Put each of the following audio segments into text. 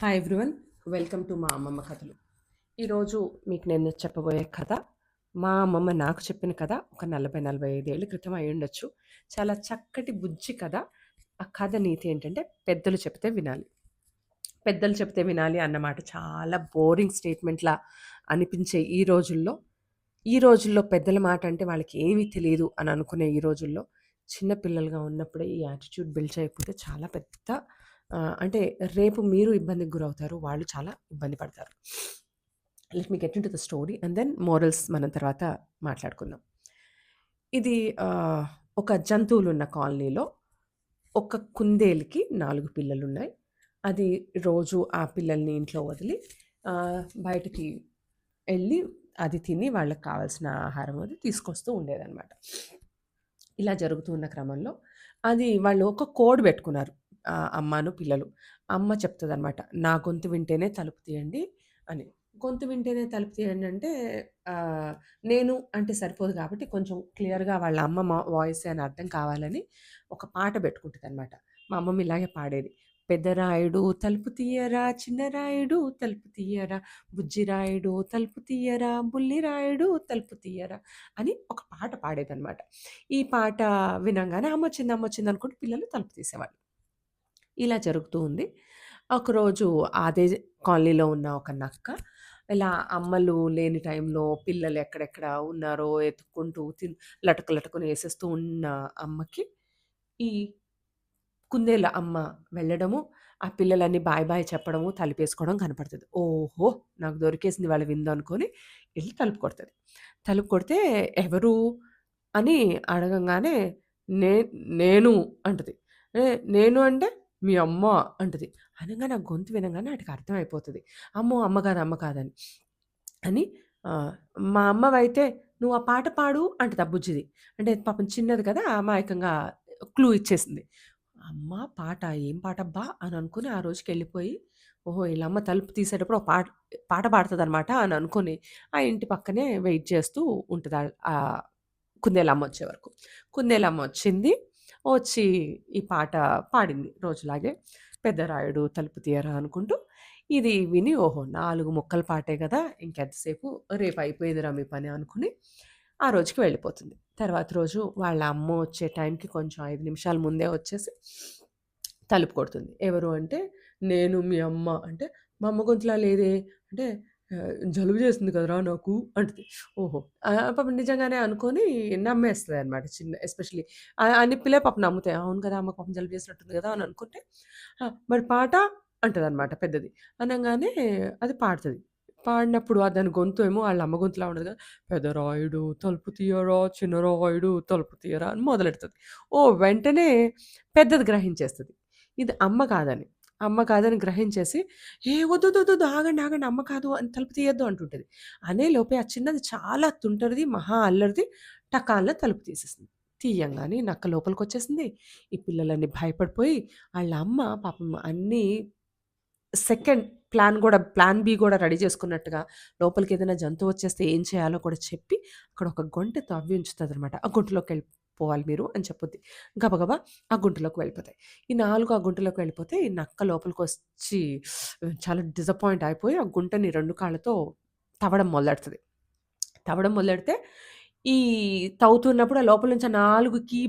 Hi everyone, welcome to మా అమ్మమ్మ కథలు. ఈరోజు మీకు నేను చెప్పబోయే కథ మా అమ్మమ్మ నాకు చెప్పిన కథ ఒక 40-45 ఏళ్ళ క్రితం అయి ఉండొచ్చు. చాలా చక్కటి బుజ్జి కథ. ఆ కథ నీతి ఏంటంటే పెద్దలు చెప్తే వినాలి. పెద్దలు చెప్తే వినాలి అన్నమాట చాలా బోరింగ్ స్టేట్మెంట్లా అనిపించే ఈ రోజుల్లో పెద్దల మాట అంటే వాళ్ళకి ఏమీ తెలియదు అని అనుకునే ఈ రోజుల్లో చిన్న పిల్లలుగా ఉన్నప్పుడే ఈ యాటిట్యూడ్ బిల్డ్ చేయకపోతే చాలా పెద్ద అంటే రేపు మీరు ఇబ్బందికి గురవుతారు, వాళ్ళు చాలా ఇబ్బంది పడతారు. Let me get into the story and then morals మనం తర్వాత మాట్లాడుకుందాం. ఇది ఒక జంతువులున్న కాలనీలో ఒక కుందేలుకి 4 పిల్లలున్నాయి. అది రోజు ఆ పిల్లల్ని ఇంట్లో వదిలి బయటికి వెళ్ళి అది తిని వాళ్ళకి కావాల్సిన ఆహారం అది తీసుకొస్తూ ఉండేదన్నమాట. ఇలా జరుగుతూ ఉన్న క్రమంలో వాళ్ళు ఒక కోడ్ పెట్టుకున్నారు, అమ్మను పిల్లలు. అమ్మ చెప్తుందన్నమాట, నా గొంతు వింటేనే తలుపు తీయండి అని. గొంతు వింటేనే తలుపు తీయండి అంటే నేను అంటే సరిపోదు కాబట్టి కొంచెం క్లియర్గా వాళ్ళ అమ్మ వాయిస్ అని అర్థం కావాలని ఒక పాట పెట్టుకుంటుందన్నమాట. మా అమ్మమ్మ ఇలాగే పాడేది. పెద్దరాయుడు తలుపు తీయరా, చిన్నరాయుడు తలుపు తీయరా, బుజ్జిరాయుడు తలుపు తీయరా, బుల్లిరాయుడు తలుపు తీయరా అని ఒక పాట పాడేదన్నమాట. ఈ పాట వినంగానే అమ్మొచ్చింది, అమ్మొచ్చింది అనుకుంటూ పిల్లలు తలుపు తీసేవాళ్ళు. ఇలా జరుగుతూ ఉంది. ఒకరోజు అదే కాలనీలో ఉన్న ఒక నక్క ఇలా అమ్మలు లేని టైంలో పిల్లలు ఎక్కడెక్కడ ఉన్నారో ఎతుక్కుంటూ లటక లటకున వేసేస్తూ ఉన్న అమ్మకి ఈ కుందేల అమ్మ వెళ్ళడము, ఆ పిల్లలన్నీ బాయ్ బాయ్ చెప్పడము, తలుపేసుకోవడం కనపడుతది. ఓహో! నాకు దొరికేసింది వాళ్ళ విందు అనుకోని ఎళ్లి తలుపు కొడతది. తలుపు కొడితే ఎవరు అని అడగంగానే నే నేను అంటది. నేను అంటే మీ అమ్మ అంటది. అనంగానే ఆ గొంతు వినంగానే ఆటికి అర్థమైపోతది. అమ్మో! అమ్మ కాదు, అమ్మ కాదని. అని ఆహ్, మా అమ్మవైతే "నువ్వు ఆ పాట పాడు" అంటది ఆ బుజ్జిది. అంటే పాపం చిన్నది కదా! అమాయకంగా క్లూ ఇచ్చేసింది. అమ్మ పాట ఏం పాటబ్బా! అని అనుకుని ఆ రోజుకెళ్ళిపోయి, ఓహో! ఈళ్ళమ్మ తలుపు తీసేటప్పుడు ఒక పాట పాడుతదనమాట అని అనుకోని, ఆ ఇంటి పక్కనే వెయిట్ చేస్తూ ఉంటది. కుందేలమ్మ వచ్చే వరకు. కుందేలమ్మ వచ్చింది. వచ్చి ఈ పాట పాడింది రోజులాగే. పెద్దరాయుడు తలుపు తీయరా అనుకుంటూ. ఇది విని ఓహో! 4 ముక్కల పాటే గదా! ఇంకెంతసేపు రేపు అయిపోయేదిరా మీ పని అనుకుని ఆ రోజుకి వెళ్ళిపోతుంది. తర్వాత రోజు వాళ్ళ అమ్మ వచ్చే టైంకి కొంచెం 5 నిమిషాల ముందే వచ్చేసి తలుపు కొడుతుంది. ఎవరు అంటే, "నేను మీ అమ్మ" అంటే, "మా అమ్మ గొంతులా లేదే" అంటే, "జలుబు చేసింది కదరా నాకు" అంటది. ఓహో! పాపం నిజంగానే అనుకోని నమ్మేస్తదనమాట. ఎస్పెషల్లీ అని పిల్లలు పాపం నమ్ముతాయి. అవును కదా! అమ్మకు పాపం జలుబు చేసినట్టుంది కదా! అని అనుకుంటే, మరి పాట అంటదనమాట పెద్దది. అనంగానే అది పాడుతది. పాడినప్పుడు దాని గొంతు ఏమో ఆళ్ళ అమ్మ గొంతులా ఉండదు కదా! పెద్దరాయుడు తలుపు తీయరా, చిన్నరాయుడు తలుపు తీయరా అని మొదలెడతది. ఓహ్! వెంటనే పెద్దది గ్రహించేస్తది. ఇది అమ్మ కాదని. అమ్మ కాదని గ్రహించేసి, "ఏ వద్దొద్దొద్దొద్దు ఆగండి, ఆగండి అమ్మ కాదు అని తలుపు తీయొద్దు" అంటుంటది. అనేలోపే ఆ చిన్నది చాలా తుంటరిది, మహా అల్లరిది టకాల్న తలుపు తీసేసింది. తీయంగానే నక్క లోపలికొచ్చేసింది. ఈ పిల్లలన్నీ భయపడిపోయి ఆళ్ళ అమ్మ పాపం అన్నీ సెకండ్ ప్లాన్ బి గూడా రెడీ చేసుకున్నట్టుగా లోపలికేదైనా జంతువొచ్చేస్తే ఏం చేయాలో కూడా చెప్పి, అక్కడ ఒక గుంట తవ్వి ఉంచుతదనమాట. ఆ గుంటలోకెళ్ళిపోవాలి మీరు అని చెప్పుద్ది. గబగబా ఆ గుంటలోకి వెళ్ళిపోతాయి. ఈ 4 ఆ గుంటలోకి వెళ్ళిపోతే, ఈ నక్క లోపలికొచ్చి చాలా డిసప్పాయింట్ అయిపోయి, ఆ గుంటని 2 కాళ్ళతో తవ్వడం మొదలెడతది. తవ్వడం మొదలెడితే, ఈ తవ్వుతున్నప్పుడు ఆ లోపల నుంచి ఆ 4 కీ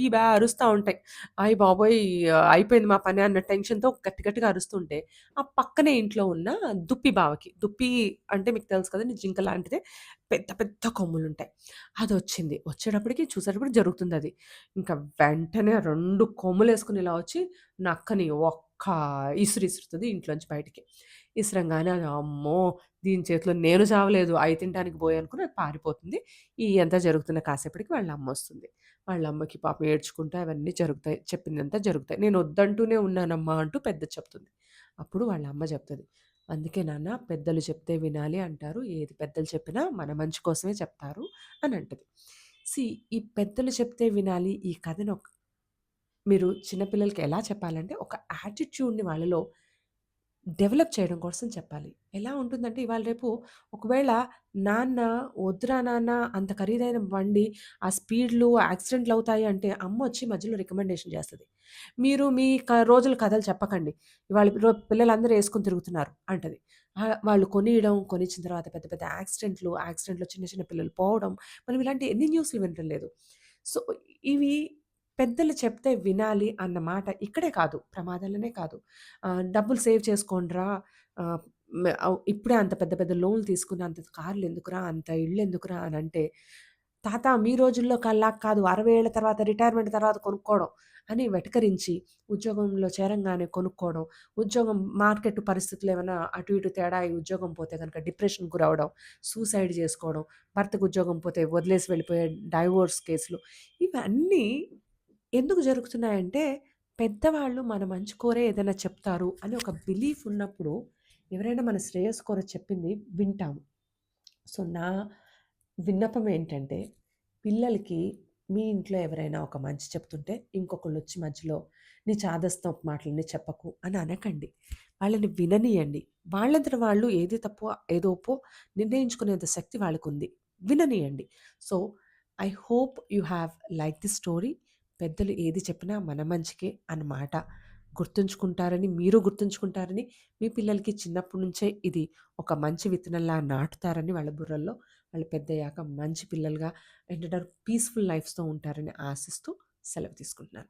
బ్యా అరుస్తా ఉంటాయి. అయ్య బాబోయ్! అయిపోయింది మా పని అన్న టెన్షన్‌తో గట్టి గట్టిగా అరుస్తుంటే, ఆ పక్కనే ఇంట్లో ఉన్న దుప్పి బావకి, దుప్పి అంటే మీకు తెలుసు కదండీ! జింక లాంటిదే పెద్ద పెద్ద కొమ్ములుంటాయి. అదొచ్చింది. వచ్చేటప్పటికి చూసేటప్పటికి జరుగుతుందది. ఇంకా వెంటనే 2 కొమ్ములేసుకొని ఇలా వచ్చి నక్కని ఒక్క ఇసురుతది ఇంట్లోంచి బయటికి. ఇసరంగానే అది అమ్మో! దీని చేతిలో నేను చావలేదు. అయి తినటానికి బోయనుకుని అది పారిపోతుంది. ఇయంతా జరుగుతున్న కాసేపటికి వాళ్ళ అమ్మొస్తుంది. వాళ్ళ అమ్మకి పాపం ఏడ్చుకుంటూ అవన్నీ జరుగుతాయి. చెప్పిందంతా జరుగుతాయి. "నేనొద్దంటూనే ఉన్నానమ్మా" అంటూ పెద్దది చెప్తుంది. అప్పుడు వాళ్ళ అమ్మ చెప్తది, "అందుకే నాన్న పెద్దలు చెప్తే వినాలి అంటారు. ఏది పెద్దలు చెప్పినా మన మంచి కోసమే చెప్తారు" అని అంటది. సీ ఈ పెద్దలు చెప్తే వినాలి ఈ కథను మీరు చిన్న పిల్లలకి ఎలా చెప్పాలంటే ఒక యాటిట్యూడ్‌ని వాళ్ళలో డెవలప్ చేయడం కోసం చెప్పాలి. ఎలా ఉంటుందంటే ఇవాళ రేపు ఒకవేళ నాన్న "వద్దురా నాన్న అంత ఖరీదైన బండి, ఆ స్పీడ్‌లు, యాక్సిడెంట్‌లవుతాయి" అంటే అమ్మొచ్చి మధ్యలో రికమెండేషన్ చేస్తది. "మీరు మీ రోజుల కథలు చెప్పకండి. ఇవాళ పిల్లలందరూ యేసుకొని తిరుగుతున్నారు" అంటది. వాళ్ళు కొనియడం, కొనిచ్చిన తర్వాత పెద్ద పెద్ద యాక్సిడెంట్‌లో చిన్న చిన్న పిల్లలు పోవడం, మనం ఇలాంటి ఎన్ని న్యూస్‌లు వినటం లేదు. సో, ఇవి పెద్దలు చెప్తే వినాలి అన్న మాట ఇక్కడే కాదు, ప్రమాదాలనే కాదు. డబ్బులు సేవ్ చేసుకోండిరా. ఆహ్, ఇప్పుడే అంత పెద్ద పెద్ద లోన్‌లు తీసుకుని అంత కార్‌లెందుకురా? అంత ఇళ్ళెందుకురా? అనంటే, తాత మీ రోజుల్లో కాదు 60 ఏళ్ల తర్వాత రిటైర్మెంట్ తర్వాత కొనుక్కోవడం అని వెటకరించి, ఉద్యోగంలో చేరంగానే కొనుక్కోవడం, ఉద్యోగం మార్కెట్ పరిస్థితులు ఏమైనా అటు ఇటు తేడా అయ్యి ఉద్యోగం పోతే గనక డిప్రెషన్‌కి గురవ్వడం, సూసైడ్ చేసుకోవడం, భర్తకు ఉద్యోగం పోతే వదిలేసి వెళ్ళిపోయే డైవోర్స్ కేసులు ఇవన్నీ ఎందుకు జరుగుతున్నాయంటే, పెద్దవాళ్ళు మన మంచి కోరే ఏదైనా చెప్తారు అని ఒక బిలీఫ్ ఉన్నప్పుడు, ఎవరైనా మన శ్రేయస్సు కోరి చెప్పింది వింటాము. సో, నా విన్నపం ఏంటంటే, పిల్లలకి మీ ఇంట్లో ఎవరైనా ఒక మంచి చెప్తుంటే, ఇంకొకళ్ళొచ్చి మధ్యలో నీ చాదస్తపు మాటలన్నీ చెప్పకు అని అనకండి. వాళ్ళని విననీయండి. వాళ్ళంతట వాళ్ళు ఏది తప్పో, ఏది ఒప్పో నిర్ణయించుకునేంత శక్తి వాళ్ళకుంది. విననీయండి. So, I hope you have like this story. పెద్దలు ఏది చెప్పినా మన మంచికే అన్నమాట గుర్తుంచుకుంటారని, మీరు గుర్తుంచుకుంటారని, మీ పిల్లలకి చిన్నప్పటి నుంచే ఇది ఒక మంచి విత్తనంలా నాటుతారని వాళ్ళ బుర్రల్లో, వాళ్ళు పెద్దయ్యాక మంచి పిల్లలుగా ఏంటంటారు పీస్‌ఫుల్ లైఫ్స్‌తో ఉంటారని ఆశిస్తూ సెలవు తీసుకుంటున్నాను.